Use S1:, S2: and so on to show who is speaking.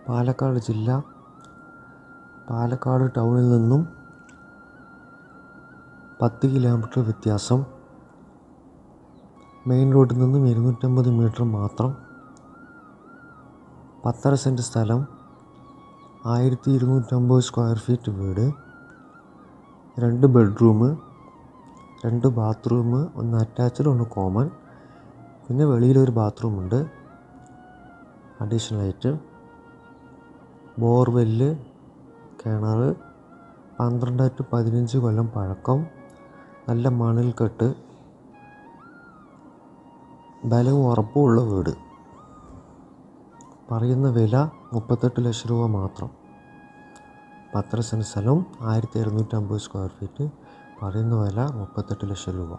S1: പാലക്കാട് ജില്ല, പാലക്കാട് ടൗണിൽ നിന്നും 10 കിലോമീറ്റർ വ്യത്യാസം, മെയിൻ റോഡിൽ നിന്നും 250 മീറ്റർ മാത്രം, 10.5 സെൻറ്റ് സ്ഥലം, 1250 സ്ക്വയർ ഫീറ്റ് വീട്, 2 ബെഡ്റൂം, 2 ബാത്റൂം, 1 അറ്റാച്ച്ഡ് 1 കോമൺ, പിന്നെ വെളിയിലൊരു ബാത്റൂമുണ്ട് അഡീഷണലായിട്ട്. ബോർവെല്ല്, കിണർ, 12 to 15 കൊല്ലം പഴക്കം, നല്ല മണൽക്കെട്ട്, ബലവും ഉറപ്പുമുള്ള വീട്. പറയുന്ന വില 38 ലക്ഷം രൂപ മാത്രം. 10 സെൻറ്റ് സ്ഥലവും 1250 സ്ക്വയർ ഫീറ്റ്. പറയുന്ന വില 38 ലക്ഷം രൂപ.